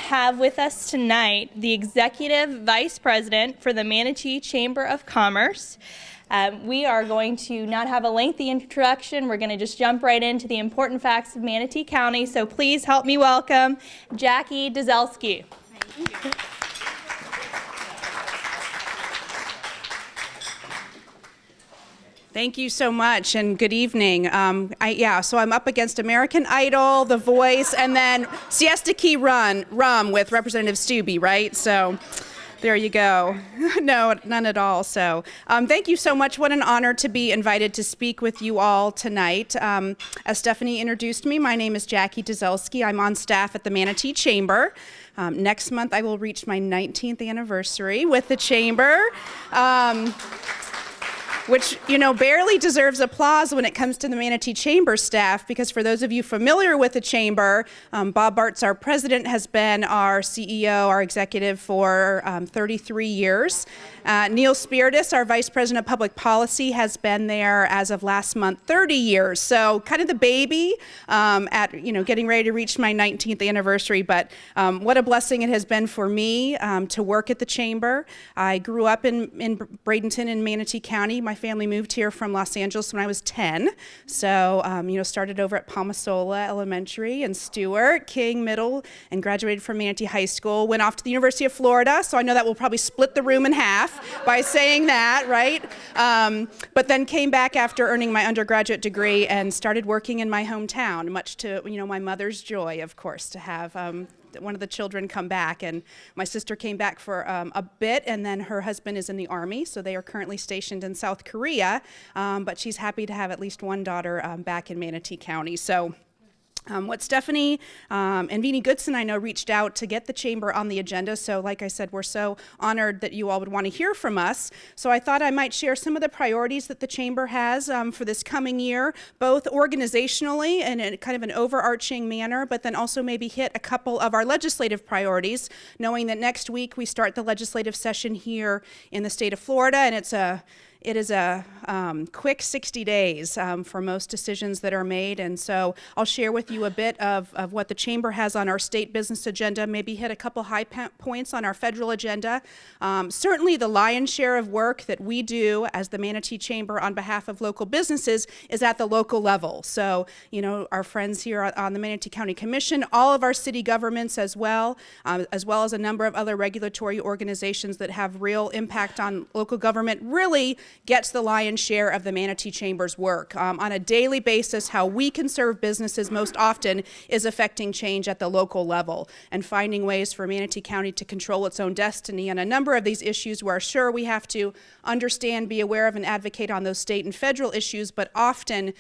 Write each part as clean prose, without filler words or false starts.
have with us tonight the Executive Vice President for the Manatee Chamber of Commerce. We are going to not have a lengthy introduction. We're going to just jump right into the important facts of Manatee County. So please help me welcome Jackie Zalewski. Thank you. Thank you so much, and good evening. So I'm up against American Idol, The Voice, and then Siesta Key Rum with Representative Stubbe, right? So there you go. No, none at all. So thank you so much. What an honor to be invited to speak with you all tonight. As Stephanie introduced me, my name is Jackie Zalewski. I'm on staff at the Manatee Chamber. Next month, I will reach my 19th anniversary with the Chamber. Which, barely deserves applause when it comes to the Manatee Chamber staff, because for those of you familiar with the Chamber, Bob Bartz, our president, has been our CEO, our executive for 33 years. Neil Spiritist, our vice president of public policy, has been there as of last month, 30 years. So kind of the baby at, getting ready to reach my 19th anniversary. But what a blessing it has been for me to work at the Chamber. I grew up in Bradenton in Manatee County. My family moved here from Los Angeles when I was 10. So, started over at Palmasola Elementary and Stewart, King Middle, and graduated from Manatee High School. Went off to the University of Florida, so I know that will probably split the room in half by saying that, right? But then came back after earning my undergraduate degree and started working in my hometown, much to, my mother's joy, of course, to have one of the children come back. And my sister came back for a bit, and then her husband is in the Army, so they are currently stationed in South Korea, but she's happy to have at least one daughter back in Manatee County. So what Stephanie and Vinnie Goodson, I know, reached out to get the Chamber on the agenda. So like I said, we're so honored that you all would want to hear from us. So I thought I might share some of the priorities that the Chamber has for this coming year, both organizationally and in kind of an overarching manner, but then also maybe hit a couple of our legislative priorities, knowing that next week we start the legislative session here in the state of Florida, and it is a quick 60 days for most decisions that are made. And so I'll share with you a bit of what the Chamber has on our state business agenda, maybe hit a couple high points on our federal agenda. Certainly the lion's share of work that we do as the Manatee Chamber on behalf of local businesses is at the local level. So, our friends here on the Manatee County Commission, all of our city governments as well as a number of other regulatory organizations that have real impact on local government, really gets the lion's share of the Manatee Chamber's work. On a daily basis, how we can serve businesses most often is affecting change at the local level and finding ways for Manatee County to control its own destiny on a number of these issues where, sure, we have to understand, be aware of, and advocate on those state and federal issues, but often,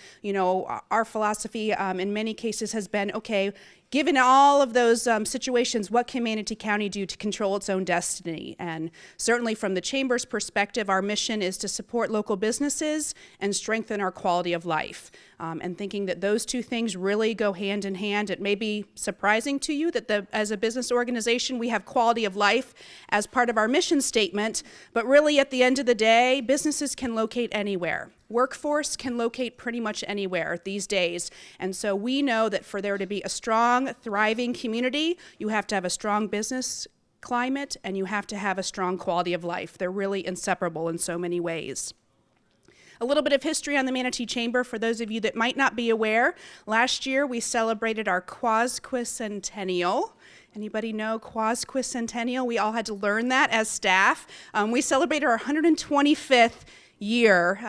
our philosophy in many cases has been, okay, given all of those situations, what can Manatee County do to control its own destiny? And certainly from the Chamber's perspective, our mission is to support local businesses and strengthen our quality of life. And thinking that those two things really go hand in hand. It may be surprising to you that as a business organization, we have quality of life as part of our mission statement, but really at the end of the day, businesses can locate anywhere. Workforce can locate pretty much anywhere these days. And so we know that for there to be a strong, thriving community, you have to have a strong business climate and you have to have a strong quality of life. They're really inseparable in so many ways. A little bit of history on the Manatee Chamber for those of you that might not be aware. Last year we celebrated our Quasquicentennial. Anybody know Quasquicentennial? We all had to learn that as staff. We celebrated our 125th year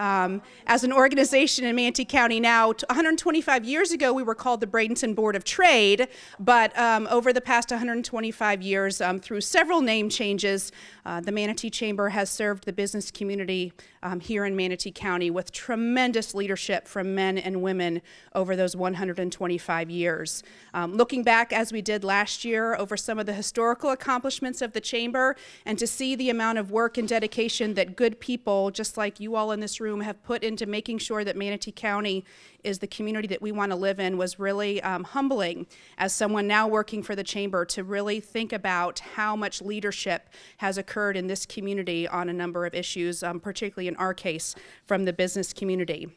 as an organization in Manatee County. Now, 125 years ago, we were called the Bradenton Board of Trade, but over the past 125 years, through several name changes, the Manatee Chamber has served the business community here in Manatee County with tremendous leadership from men and women over those 125 years. Looking back, as we did last year, over some of the historical accomplishments of the Chamber, and to see the amount of work and dedication that good people, just like you all in this room, have put into making sure that Manatee County is the community that we want to live in, was really humbling as someone now working for the Chamber to really think about how much leadership has occurred in this community on a number of issues, particularly in our case, from the business community.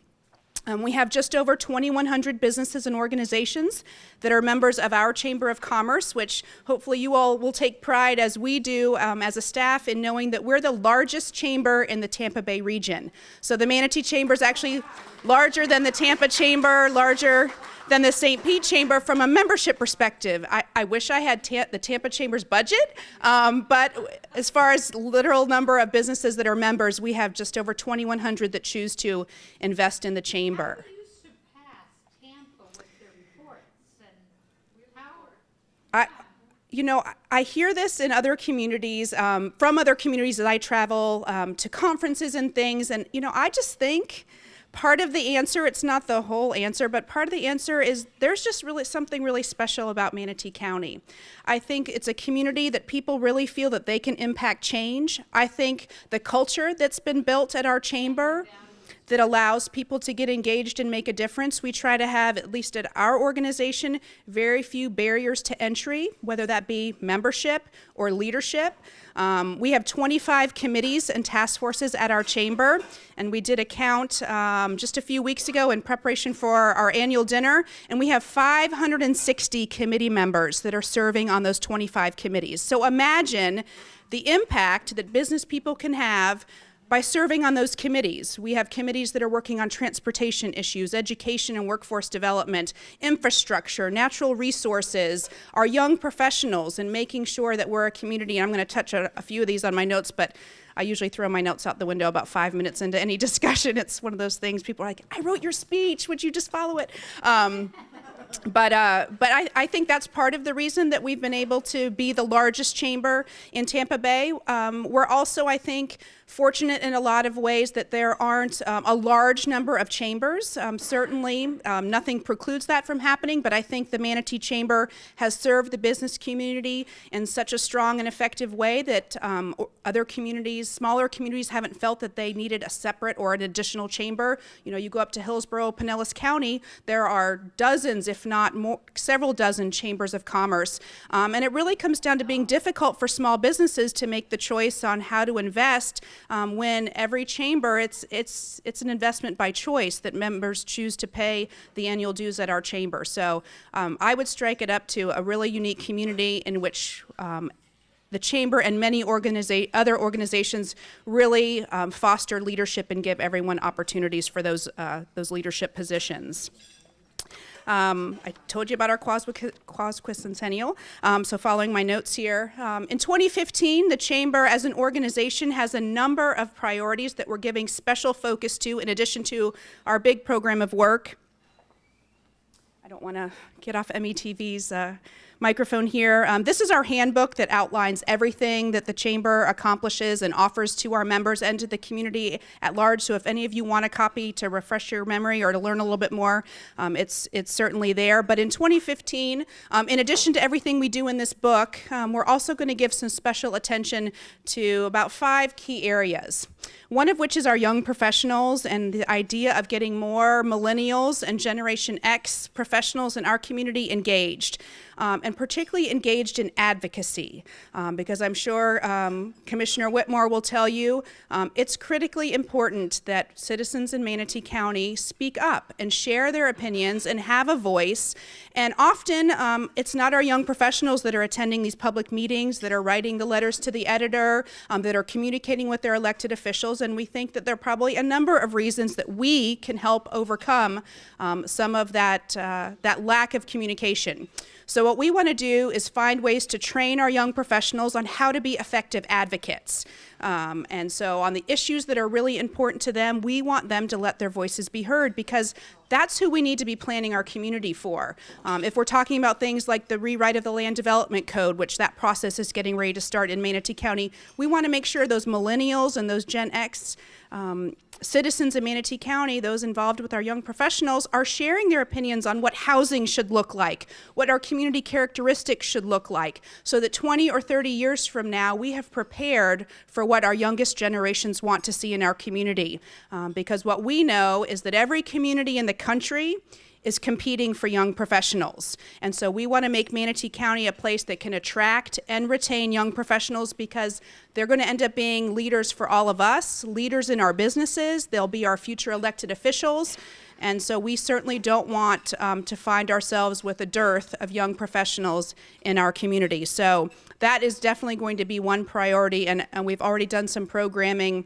We have just over 2,100 businesses and organizations that are members of our Chamber of Commerce, which hopefully you all will take pride, as we do as a staff, in knowing that we're the largest chamber in the Tampa Bay region. So the Manatee Chamber is actually larger than the Tampa Chamber, larger than the St. Pete Chamber from a membership perspective. I wish I had the Tampa Chamber's budget, but as far as literal number of businesses that are members, we have just over 2,100 that choose to invest in the chamber. How do you surpass Tampa with their reports and how? I hear this in other communities, from other communities as I travel to conferences and things, and I just think part of the answer, it's not the whole answer, but part of the answer is there's just really something really special about Manatee County. I think it's a community that people really feel that they can impact change. I think the culture that's been built at our chamber that allows people to get engaged and make a difference. We try to have, at least at our organization, very few barriers to entry, whether that be membership or leadership. We have 25 committees and task forces at our chamber, and we did a count just a few weeks ago in preparation for our annual dinner, and we have 560 committee members that are serving on those 25 committees. So imagine the impact that business people can have by serving on those committees. We have committees that are working on transportation issues, education and workforce development, infrastructure, natural resources, our young professionals, and making sure that we're a community. And I'm going to touch on a few of these on my notes, but I usually throw my notes out the window about 5 minutes into any discussion. It's one of those things people are like, I wrote your speech, would you just follow it? But I think that's part of the reason that we've been able to be the largest chamber in Tampa Bay. We're also, I think, fortunate in a lot of ways that there aren't a large number of chambers. Certainly, nothing precludes that from happening, but I think the Manatee Chamber has served the business community in such a strong and effective way that other communities, smaller communities, haven't felt that they needed a separate or an additional chamber. You go up to Hillsborough, Pinellas County, there are dozens, if not more, several dozen chambers of commerce. And it really comes down to being difficult for small businesses to make the choice on how to invest when every chamber, it's an investment by choice that members choose to pay the annual dues at our chamber. So I would strike it up to a really unique community in which the chamber and many other organizations really foster leadership and give everyone opportunities for those leadership positions. I told you about our quasquicentennial, so following my notes here. In 2015, the Chamber as an organization has a number of priorities that we're giving special focus to in addition to our big program of work. I don't want to get off METV's microphone here. This is our handbook that outlines everything that the Chamber accomplishes and offers to our members and to the community at large. So if any of you want a copy to refresh your memory or to learn a little bit more, it's certainly there. But in 2015, in addition to everything we do in this book, we're also going to give some special attention to about 5 key areas. One of which is our young professionals and the idea of getting more millennials and Generation X professionals in our community engaged. And particularly engaged in advocacy, because I'm sure Commissioner Whitmore will tell you it's critically important that citizens in Manatee County speak up and share their opinions and have a voice. And often it's not our young professionals that are attending these public meetings, that are writing the letters to the editor, that are communicating with their elected officials. And we think that there are probably a number of reasons that we can help overcome some of that lack of communication. So what we want to do is find ways to train our young professionals on how to be effective advocates. And so on the issues that are really important to them, we want them to let their voices be heard, because that's who we need to be planning our community for. If we're talking about things like the rewrite of the Land Development Code, which that process is getting ready to start in Manatee County, we want to make sure those millennials and those Gen X citizens in Manatee County, those involved with our young professionals, are sharing their opinions on what housing should look like, what our community characteristics should look like, so that 20 or 30 years from now, we have prepared for what our youngest generations want to see in our community. Because what we know is that every community in the country is competing for young professionals. And so we want to make Manatee County a place that can attract and retain young professionals, because they're going to end up being leaders for all of us, leaders in our businesses, they'll be our future elected officials, And so we certainly don't want to find ourselves with a dearth of young professionals in our community. So that is definitely going to be one priority, and we've already done some programming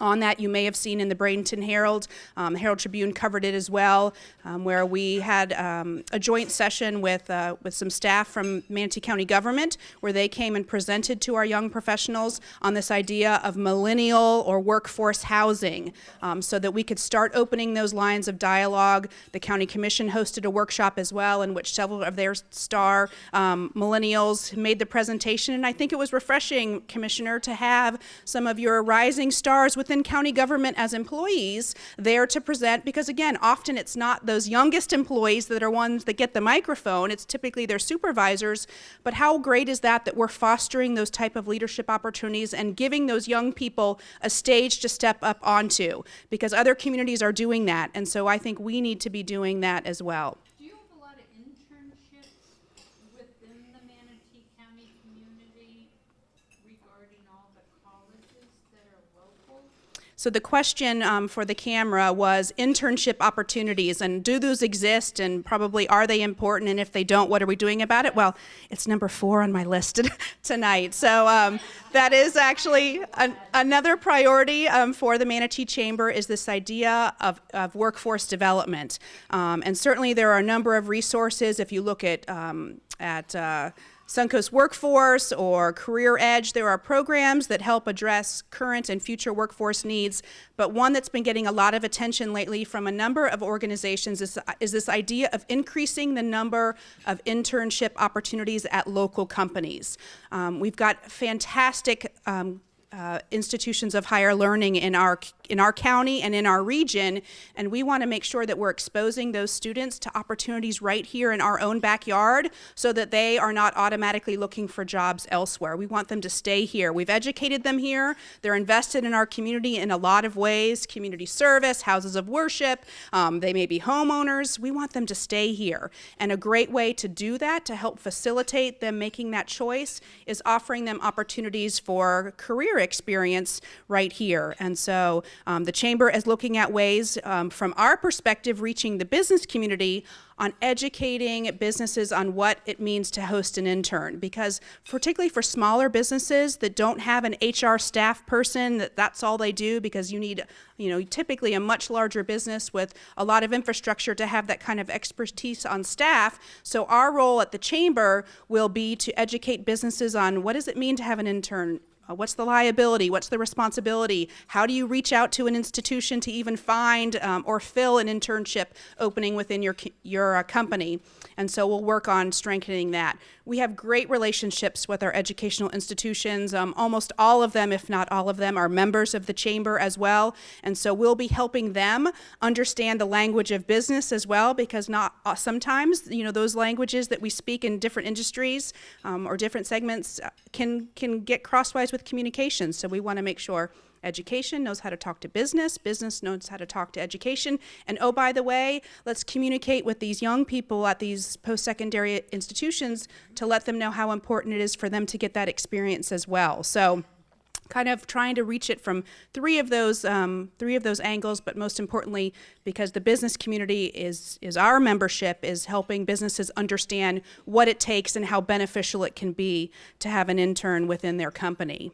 on that. You may have seen in the Bradenton Herald. Herald Tribune covered it as well, where we had a joint session with some staff from Manatee County government, where they came and presented to our young professionals on this idea of millennial or workforce housing, so that we could start opening those lines of dialogue. The county commission hosted a workshop as well, in which several of their star millennials made the presentation, and I think it was refreshing, Commissioner, to have some of your rising stars within county government as employees there to present, because again, often it's not those youngest employees that are ones that get the microphone, it's typically their supervisors. But how great is that we're fostering those type of leadership opportunities and giving those young people a stage to step up onto, because other communities are doing that, and so I think we need to be doing that as well. Do you have a lot of internships within the Manatee County community regarding all the colleges that are local? So the question for the camera was internship opportunities, and do those exist, and probably are they important, and if they don't, what are we doing about it? Well, it's number 4 on my list tonight. So that is actually another priority for the Manatee Chamber, is this idea of workforce development. And certainly there are a number of resources. If you look at Suncoast Workforce or Career Edge, there are programs that help address current and future workforce needs, but one that's been getting a lot of attention lately from a number of organizations is this idea of increasing the number of internship opportunities at local companies. We've got fantastic institutions of higher learning in our county and in our region, and we want to make sure that we're exposing those students to opportunities right here in our own backyard, so that they are not automatically looking for jobs elsewhere. We want them to stay here. We've educated them here. They're invested in our community in a lot of ways: community service, houses of worship, they may be homeowners. We want them to stay here, and a great way to do that, to help facilitate them making that choice, is offering them opportunities for career experience right here. And so the Chamber is looking at ways, from our perspective, reaching the business community on educating businesses on what it means to host an intern, because particularly for smaller businesses that don't have an HR staff person, that's all they do, because you need, typically a much larger business with a lot of infrastructure to have that kind of expertise on staff. So our role at the Chamber will be to educate businesses on what does it mean to have an intern. What's the liability? What's the responsibility? How do you reach out to an institution to even find or fill an internship opening within your company? And so we'll work on strengthening that. We have great relationships with our educational institutions. Almost all of them, if not all of them, are members of the Chamber as well. And so we'll be helping them understand the language of business as well, because not sometimes, those languages that we speak in different industries or different segments can get crosswise with communication. So we want to make sure education knows how to talk to business, business knows how to talk to education, and oh, by the way, let's communicate with these young people at these post-secondary institutions to let them know how important it is for them to get that experience as well. So kind of trying to reach it from three of those angles, but most importantly, because the business community is our membership, is helping businesses understand what it takes and how beneficial it can be to have an intern within their company.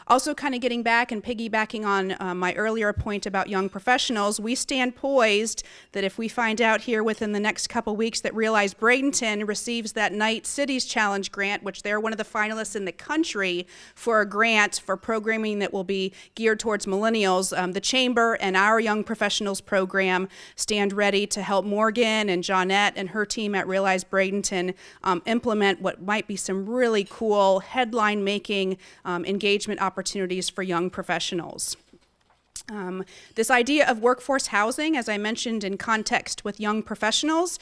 Also kind of getting back and piggybacking on my earlier point about young professionals, we stand poised that if we find out here within the next couple weeks that Realize Bradenton receives that Night Cities Challenge grant, which they're one of the finalists in the country for a grant for programming that will be geared towards millennials, the Chamber and our Young Professionals program stand ready to help Morgan and Johnette and her team at Realize Bradenton implement what might be some really cool headline-making engagement opportunities for young professionals. This idea of workforce housing, as I mentioned in context with young professionals,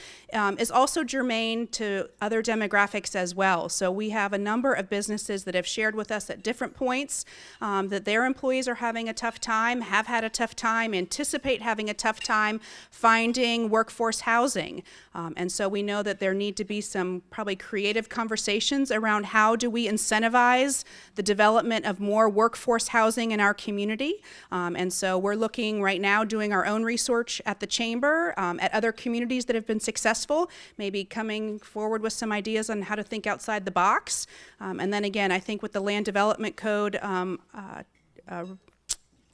is also germane to other demographics as well. So we have a number of businesses that have shared with us at different points that their employees are having a tough time, have had a tough time, anticipate having a tough time finding workforce housing. And so we know that there need to be some probably creative conversations around how do we incentivize the development of more workforce housing in our community. And And so we're looking right now, doing our own research at the Chamber, at other communities that have been successful, maybe coming forward with some ideas on how to think outside the box. And then again, I think with the Land Development Code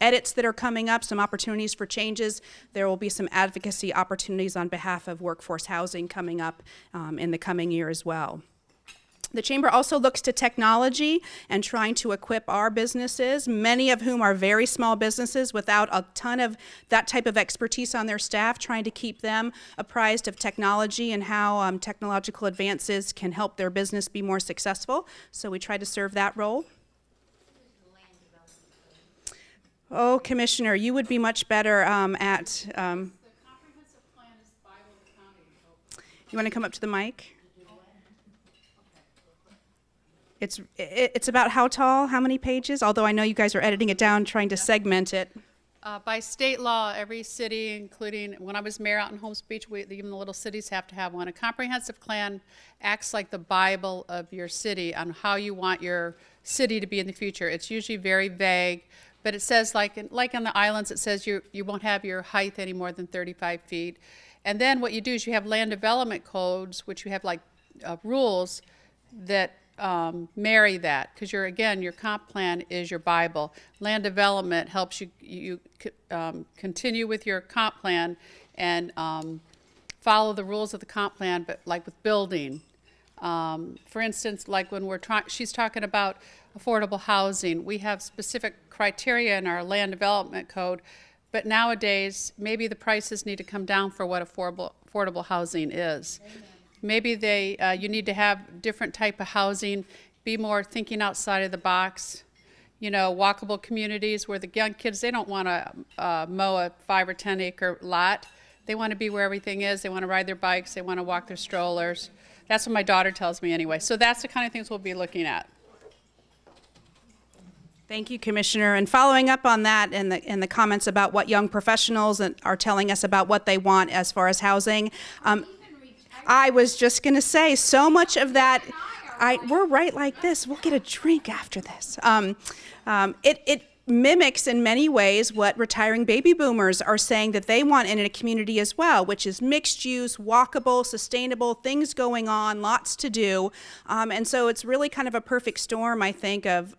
edits that are coming up, some opportunities for changes, there will be some advocacy opportunities on behalf of workforce housing coming up in the coming year as well. The Chamber also looks to technology and trying to equip our businesses, many of whom are very small businesses without a ton of that type of expertise on their staff, trying to keep them apprised of technology and how technological advances can help their business be more successful. So we try to serve that role. Oh, Commissioner, you would be much better at... The comprehensive plan is Bible County. You want to come up to the mic? It's about how tall, how many pages? Although I know you guys are editing it down, trying to segment it. By state law, every city, including when I was mayor out in Holmes Beach, even the little cities have to have one. A comprehensive plan acts like the Bible of your city on how you want your city to be in the future. It's usually very vague, but it says, like on the islands, it says you won't have your height any more than 35 feet. And then what you do is you have land development codes, which you have like rules that marry that, because your comp plan is your Bible. Land development helps you continue with your comp plan and follow the rules of the comp plan, but like with building. For instance, like when she's talking about affordable housing, we have specific criteria in our land development code, but nowadays maybe the prices need to come down for what affordable housing is. Amen. Maybe you need to have different type of housing, be more thinking outside of the box. You know, walkable communities where the young kids, they don't want to mow a 5 or 10 acre lot. They want to be where everything is. They want to ride their bikes. They want to walk their strollers. That's what my daughter tells me anyway. So that's the kind of things we'll be looking at. Thank you, Commissioner. And following up on that and the comments about what young professionals are telling us about what they want as far as housing, I was just going to say, so much of that, we're right like this. We'll get a drink after this. It mimics in many ways what retiring baby boomers are saying that they want in a community as well, which is mixed use, walkable, sustainable, things going on, lots to do. And so it's really kind of a perfect storm, I think, of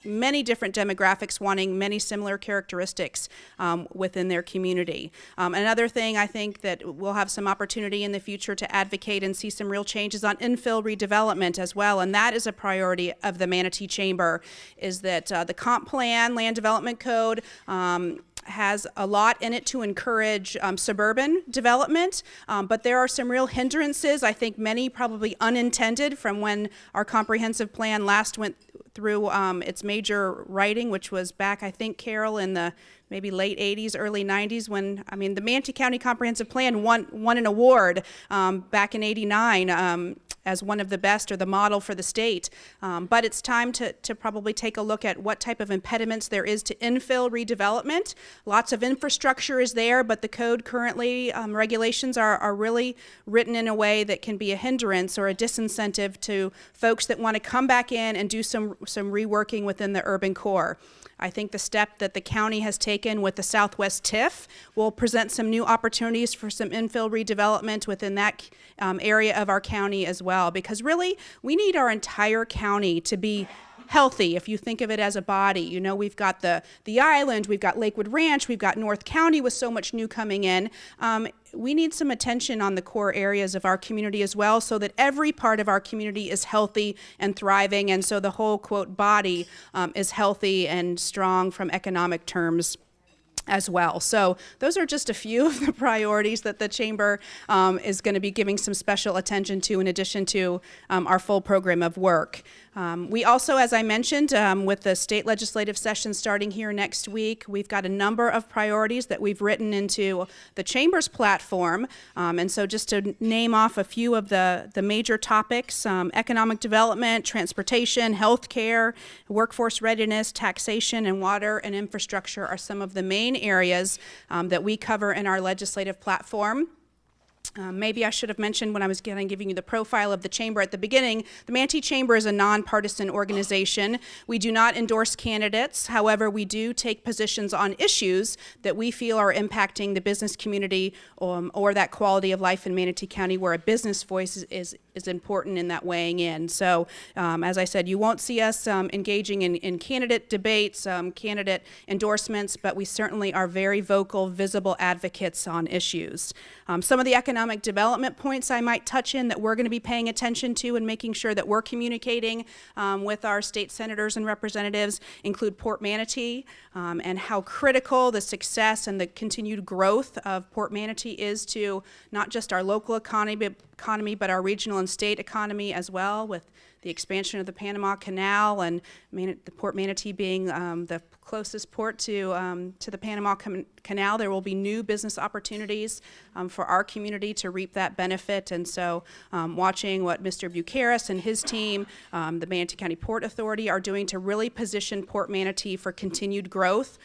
many different demographics wanting many similar characteristics within their community. Another thing I think that we'll have some opportunity in the future to advocate and see some real changes on infill redevelopment as well, and that is a priority of the Manatee Chamber, is that the comp plan, land development code, has a lot in it to encourage suburban development, but there are some real hindrances, I think many probably unintended, from when our comprehensive plan last went through its major writing, which was back, I think, Carol, in the maybe late 80s, early 90s, when, I mean, the Manatee County Comprehensive Plan won an award back in '89 as one of the best, or the model for the state. But it's time to probably take a look at what type of impediments there is to infill redevelopment. Lots of infrastructure is there, but the code currently, regulations are really written in a way that can be a hindrance or a disincentive to folks that want to come back in and do some reworking within the urban core. I think the step that the county has taken with the Southwest TIF will present some new opportunities for some infill redevelopment within that area of our county as well, because really we need our entire county to be healthy. If you think of it as a body, you know, we've got the island, we've got Lakewood Ranch, we've got North County with so much new coming in. We need some attention on the core areas of our community as well, so that every part of our community is healthy and thriving, and so the whole, quote, body is healthy and strong from economic terms as well. So those are just a few of the priorities that the Chamber is going to be giving some special attention to, in addition to our full program of work. We also, as I mentioned, with the state legislative session starting here next week, we've got a number of priorities that we've written into the Chamber's platform. And so just to name off a few of the major topics, economic development, transportation, healthcare, workforce readiness, taxation, and water and infrastructure are some of the main areas that we cover in our legislative platform. Maybe I should have mentioned when I was giving you the profile of the Chamber at the beginning, the Manatee Chamber is a nonpartisan organization. We do not endorse candidates. However, we do take positions on issues that we feel are impacting the business community or that quality of life in Manatee County where a business voice is important in that weighing in. So as I said, you won't see us engaging in candidate debates, candidate endorsements, but we certainly are very vocal, visible advocates on issues. Some of the economic development points I might touch in that we're going to be paying attention to and making sure that we're communicating with our state senators and representatives include Port Manatee and how critical the success and the continued growth of Port Manatee is to not just our local economy, but our regional and state economy as well, with the expansion of the Panama Canal and the Port Manatee being the closest port to the Panama Canal. There will be new business opportunities for our community to reap that benefit. And so watching what Mr. Bucaris and his team, the Manatee County Port Authority, are doing to really position Port Manatee for continued growth.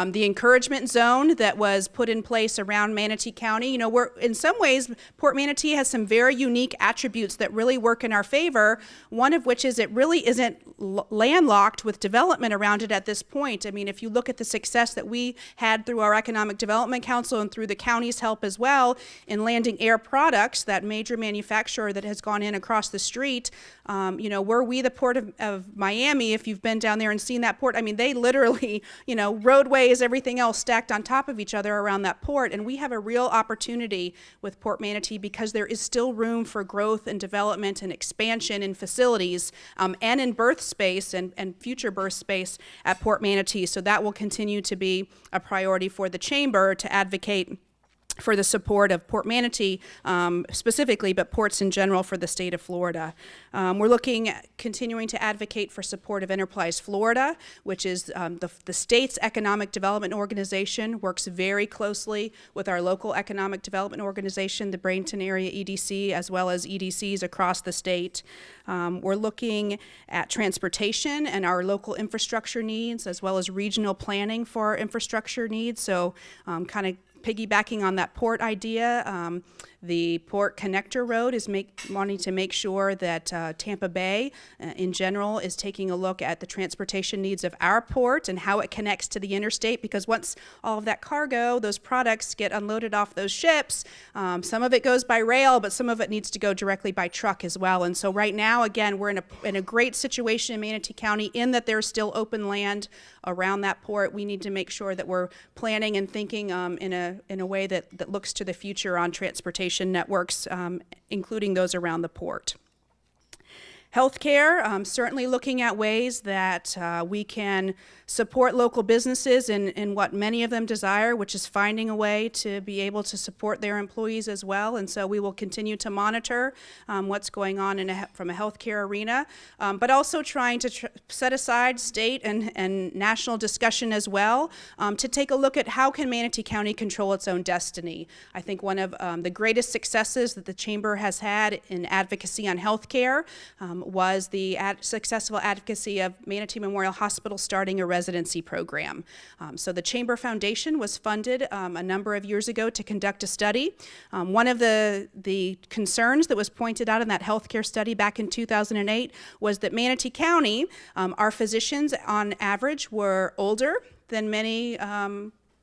The encouragement zone that was put in place around Manatee County, in some ways, Port Manatee has some very unique attributes that really work in our favor, one of which is it really isn't landlocked with development around it at this point. I mean, if you look at the success that we had through our Economic Development Council and through the county's help as well in landing Air Products, that major manufacturer that has gone in across the street, were we the Port of Miami, if you've been down there and seen that port, I mean, they literally, roadways, everything else stacked on top of each other around that port. And we have a real opportunity with Port Manatee because there is still room for growth and development and expansion in facilities and in berth space and future berth space at Port Manatee. So that will continue to be a priority for the Chamber to advocate for the support of Port Manatee specifically, but ports in general for the state of Florida. We're looking at continuing to advocate for support of Enterprise Florida, which is the state's economic development organization, works very closely with our local economic development organization, the Bradenton Area EDC, as well as EDCs across the state. We're looking at transportation and our local infrastructure needs, as well as regional planning for our infrastructure needs. So kind of piggybacking on that port idea, the Port Connector Road is wanting to make sure that Tampa Bay in general is taking a look at the transportation needs of our port and how it connects to the interstate, because once all of that cargo, those products get unloaded off those ships, some of it goes by rail, but some of it needs to go directly by truck as well. And so right now, again, we're in a great situation in Manatee County in that there's still open land around that port. We need to make sure that we're planning and thinking in a way that looks to the future on transportation networks, including those around the port. Healthcare, certainly looking at ways that we can support local businesses in what many of them desire, which is finding a way to be able to support their employees as well. And so we will continue to monitor what's going on from a healthcare arena, but also trying to set aside state and national discussion as well to take a look at how can Manatee County control its own destiny. I think one of the greatest successes that the Chamber has had in advocacy on healthcare was the successful advocacy of Manatee Memorial Hospital starting a residency program. So the Chamber Foundation was funded a number of years ago to conduct a study. One of the concerns that was pointed out in that healthcare study back in 2008 was that Manatee County, our physicians on average were older than many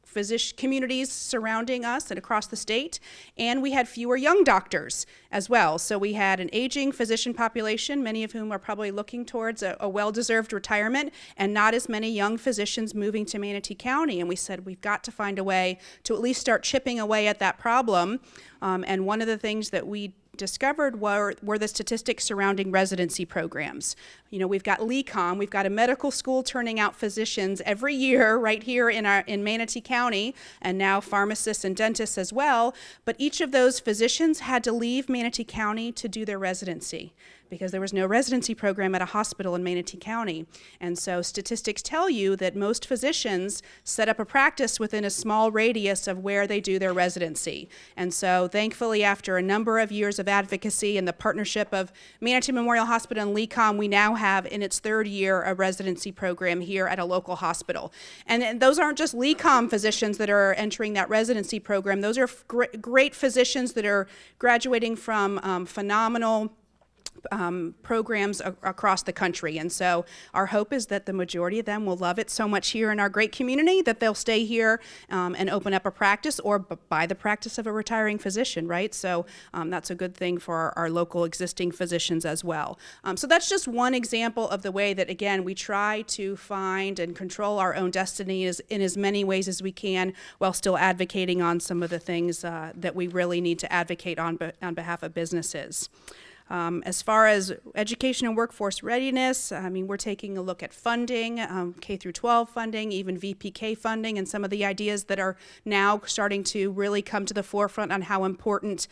physician communities surrounding us and across the state, and we had fewer young doctors as well. So we had an aging physician population, many of whom are probably looking towards a well-deserved retirement, and not as many young physicians moving to Manatee County. And we said we've got to find a way to at least start chipping away at that problem. And one of the things that we discovered were the statistics surrounding residency programs. We've got LECOM, we've got a medical school turning out physicians every year right here in Manatee County, and now pharmacists and dentists as well. But each of those physicians had to leave Manatee County to do their residency because there was no residency program at a hospital in Manatee County. And so statistics tell you that most physicians set up a practice within a small radius of where they do their residency. And so thankfully, after a number of years of advocacy and the partnership of Manatee Memorial Hospital and LECOM, we now have in its third year a residency program here at a local hospital. And those aren't just LECOM physicians that are entering that residency program. Those are great physicians that are graduating from phenomenal programs across the country. And so our hope is that the majority of them will love it so much here in our great community that they'll stay here and open up a practice or buy the practice of a retiring physician, right? So that's a good thing for our local existing physicians as well. So that's just one example of the way that, again, we try to find and control our own destiny in as many ways as we can while still advocating on some of the things that we really need to advocate on behalf of businesses. As far as education and workforce readiness, I mean, we're taking a look at funding, K through 12 funding, even VPK funding, and some of the ideas that are now starting to really come to the forefront on how important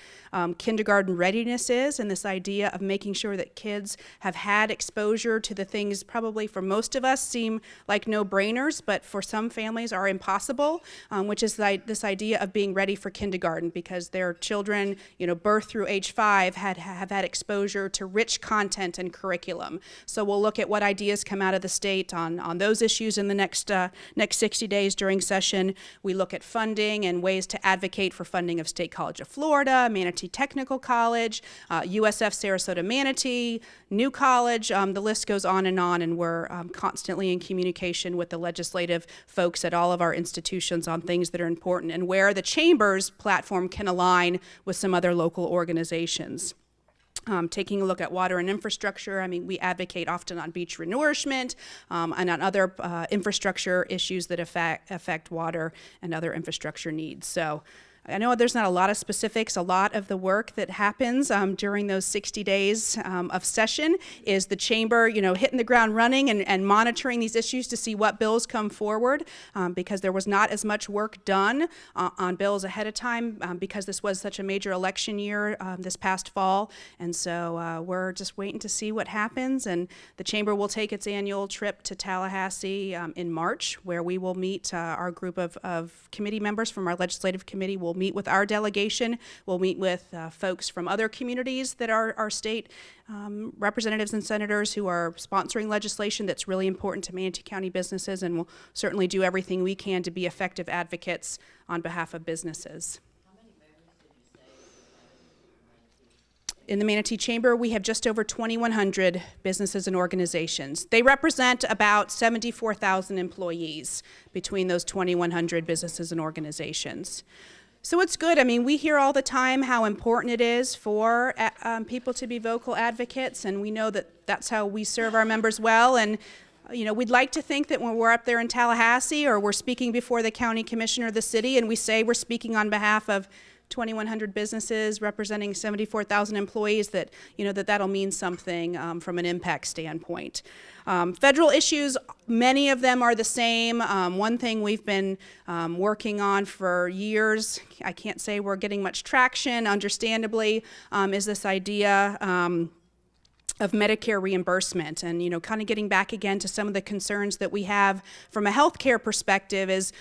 kindergarten readiness is, and this idea of making sure that kids have had exposure to the things probably for most of us seem like no-brainers, but for some families are impossible, which is this idea of being ready for kindergarten because their children, birth through age 5 have had exposure to rich content and curriculum. So we'll look at what ideas come out of the state on those issues in the next 60 days during session. We look at funding and ways to advocate for funding of State College of Florida, Manatee Technical College, USF Sarasota Manatee, New College, the list goes on, and we're constantly in communication with the legislative folks at all of our institutions on things that are important and where the Chamber's platform can align with some other local organizations. Taking a look at water and infrastructure. I mean, we advocate often on beach renourishment and on other infrastructure issues that affect water and other infrastructure needs. So I know there's not a lot of specifics. A lot of the work that happens during those 60 days of session is the chamber, hitting the ground running and monitoring these issues to see what bills come forward because there was not as much work done on bills ahead of time because this was such a major election year this past fall. And so we're just waiting to see what happens. And the chamber will take its annual trip to Tallahassee in March, where we will meet our group of committee members from our legislative committee. We'll meet with our delegation. We'll meet with folks from other communities that are our state representatives and senators who are sponsoring legislation that's really important to Manatee County businesses, and we'll certainly do everything we can to be effective advocates on behalf of businesses. How many members did you say In the Manatee Chamber, we have just over 2,100 businesses and organizations. They represent about 74,000 employees between those 2,100 businesses and organizations. So it's good. I mean, we hear all the time how important it is for people to be vocal advocates, and we know that that's how we serve our members well. And we'd like to think that when we're up there in Tallahassee or we're speaking before the county commissioner of the city and we say we're speaking on behalf of 2,100 businesses representing 74,000 employees, that that'll mean something from an impact standpoint. Federal issues, many of them are the same. One thing we've been working on for years, I can't say we're getting much traction, understandably, is this idea of Medicare reimbursement, and kind of getting back again to some of the concerns that we have from a healthcare perspective is,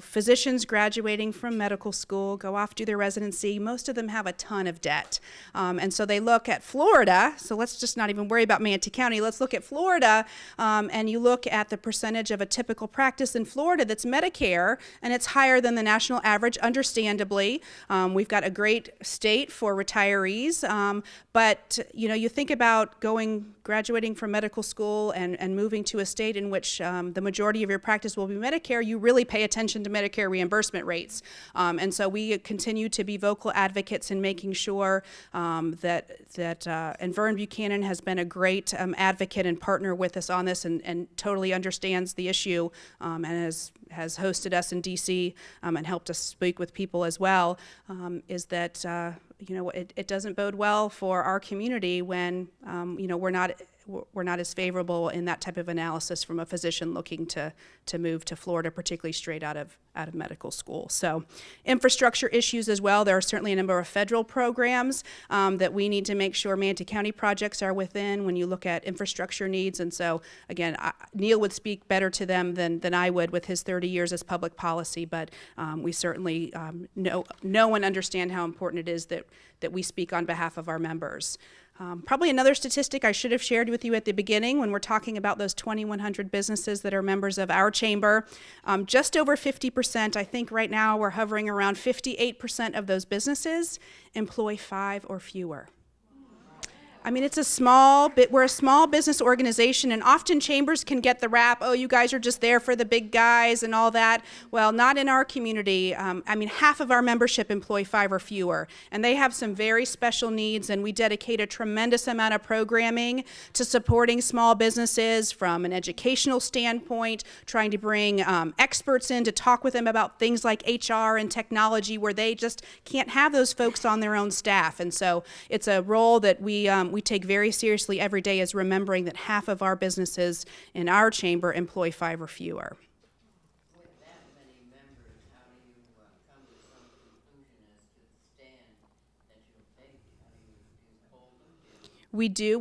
physicians graduating from medical school go off, do their residency. Most of them have a ton of debt, and so they look at Florida. So let's just not even worry about Manatee County. Let's look at Florida, and you look at the percentage of a typical practice in Florida that's Medicare, and it's higher than the national average, understandably. We've got a great state for retirees, but you think about graduating from medical school and moving to a state in which the majority of your practice will be Medicare, you really pay attention to Medicare reimbursement rates. And so we continue to be vocal advocates in making sure and Vern Buchanan has been a great advocate and partner with us on this and totally understands the issue and has hosted us in DC and helped us speak with people as well, is that it doesn't bode well for our community when we're not were not as favorable in that type of analysis from a physician looking to move to Florida, particularly straight out of medical school. So infrastructure issues as well. There are certainly a number of federal programs that we need to make sure Manatee County projects are within when you look at infrastructure needs. And so again, Neil would speak better to them than I would with his 30 years as public policy, but we certainly know and understand how important it is that we speak on behalf of our members. Probably another statistic I should have shared with you at the beginning when we're talking about those 2,100 businesses that are members of our chamber, just over 50%, I think right now we're hovering around 58% of those businesses employ 5 or fewer. I mean, we're a small business organization, and often chambers can get the rap, oh, you guys are just there for the big guys and all that. Well, not in our community. I mean, half of our membership employ 5 or fewer, and they have some very special needs, and we dedicate a tremendous amount of programming to supporting small businesses from an educational standpoint, trying to bring experts in to talk with them about things like HR and technology where they just can't have those folks on their own staff. And so it's a role that we take very seriously every day, is remembering that half of our businesses in our chamber employ 5 or fewer. With that many members, how do you come to some conclusion as to the stand that you'll take? How do you poll them? We do.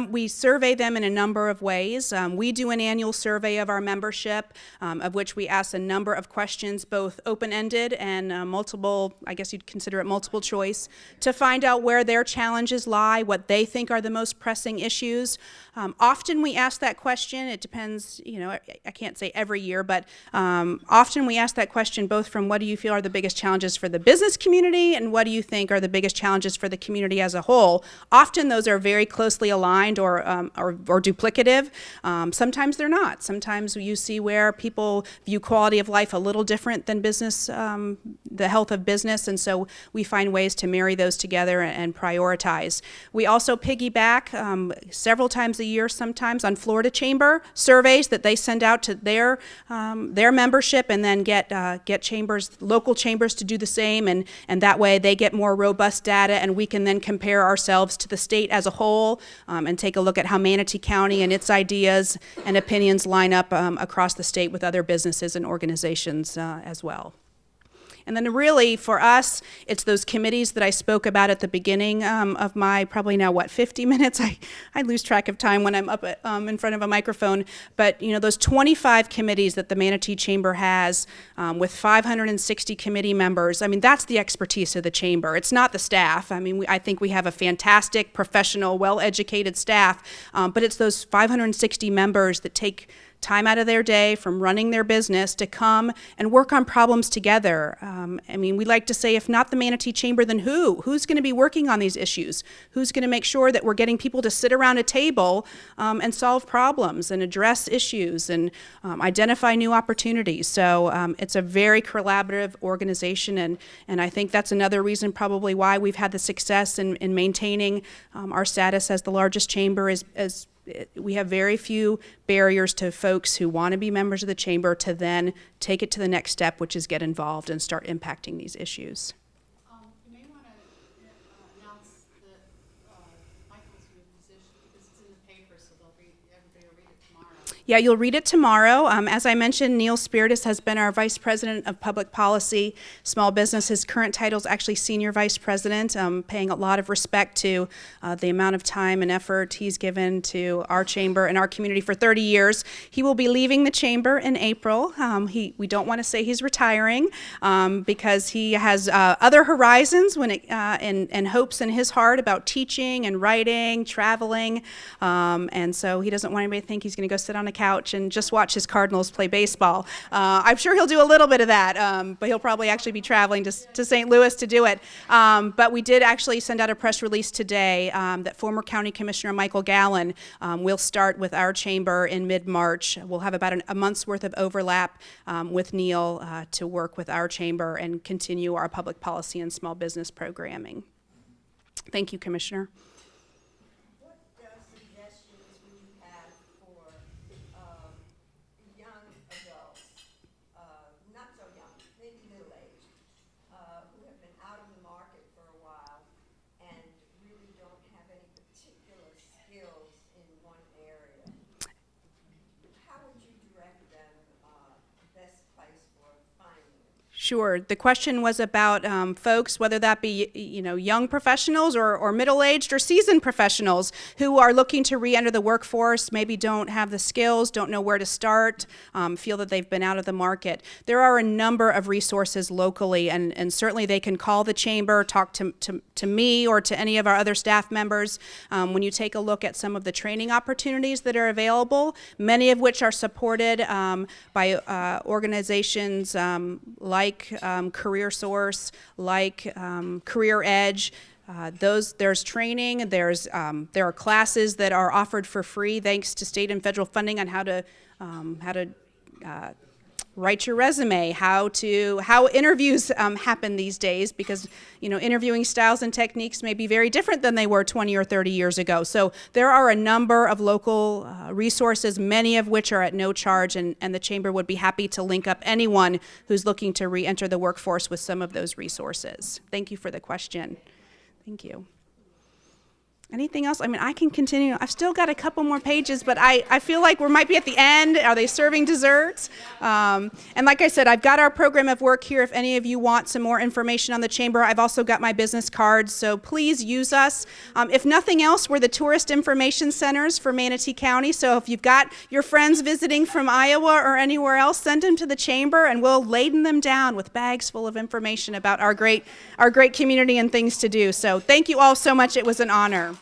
We survey them in a number of ways. We do an annual survey of our membership, of which we ask a number of questions, both open-ended and multiple, I guess you'd consider it multiple choice, to find out where their challenges lie, what they think are the most pressing issues. Often we ask that question. It depends, I can't say every year, but often we ask that question both from what do you feel are the biggest challenges for the business community and what do you think are the biggest challenges for the community as a whole. Often those are very closely aligned or duplicative. Sometimes they're not. Sometimes you see where people view quality of life a little different than business, the health of business, and so we find ways to marry those together and prioritize. We also piggyback several times a year sometimes on Florida Chamber surveys that they send out to their membership, and then get local chambers to do the same, and that way they get more robust data, and we can then compare ourselves to the state as a whole and take a look at how Manatee County and its ideas and opinions line up across the state with other businesses and organizations as well. And then really, for us, it's those committees that I spoke about at the beginning of my probably now, 50 minutes? I lose track of time when I'm up in front of a microphone. But, those 25 committees that the Manatee Chamber has with 560 committee members, I mean, that's the expertise of the chamber. It's not the staff. I mean, I think we have a fantastic, professional, well-educated staff, but it's those 560 members that take time out of their day from running their business to come and work on problems together. I mean, we like to say, if not the Manatee Chamber, then who? Who's going to be working on these issues? Who's going to make sure that we're getting people to sit around a table and solve problems and address issues and identify new opportunities? So it's a very collaborative organization, and I think that's another reason probably why we've had the success in maintaining our status as the largest chamber is we have very few barriers to folks who want to be members of the chamber to then take it to the next step, which is get involved and start impacting these issues. You may want to announce that Michael's new position, because it's in the paper, so everybody will read it tomorrow. Yeah, you'll read it tomorrow. As I mentioned, Neil Spiritist has been our Vice President of Public Policy, Small Business. His current title is actually Senior Vice President, paying a lot of respect to the amount of time and effort he's given to our chamber and our community for 30 years. He will be leaving the chamber in April. We don't want to say he's retiring because he has other horizons and hopes in his heart about teaching and writing, traveling, and so he doesn't want anybody to think he's going to go sit on a couch and just watch his Cardinals play baseball. I'm sure he'll do a little bit of that, but he'll probably actually be traveling to St. Louis to do it. But we did actually send out a press release today that former County Commissioner Michael Gallen will start with our chamber in mid-March. We'll have about a month's worth of overlap with Neil to work with our chamber and continue our public policy and small business programming. Thank you, Commissioner. Suggestions would you have for young adults, not so young, maybe middle-aged, who have been out of the market for a while and really don't have any particular skills in Sure. The question was about folks, whether that be young professionals or middle-aged or seasoned professionals who are looking to re-enter the workforce, maybe don't have the skills, don't know where to start, feel that they've been out of the market. There are a number of resources locally, and certainly they can call the chamber, talk to me or to any of our other staff members. When you take a look at some of the training opportunities that are available, many of which are supported by organizations like Career Source, like Career Edge. There's training. There are classes that are offered for free, thanks to state and federal funding, on how to write your resume, how interviews happen these days, because interviewing styles and techniques may be very different than they were 20 or 30 years ago. So there are a number of local resources, many of which are at no charge, and the Chamber would be happy to link up anyone who's looking to re-enter the workforce with some of those resources. Thank you for the question. Thank you. Anything else? I mean, I can continue. I've still got a couple more pages, but I feel like we might be at the end. Are they serving desserts? And like I said, I've got our program of work here if any of you want some more information on the Chamber. I've also got my business cards, so please use us. If nothing else, we're the tourist information centers for Manatee County, so if you've got your friends visiting from Iowa or anywhere else, send them to the Chamber, and we'll laden them down with bags full of information about our great community and things to do. So thank you all so much. It was an honor.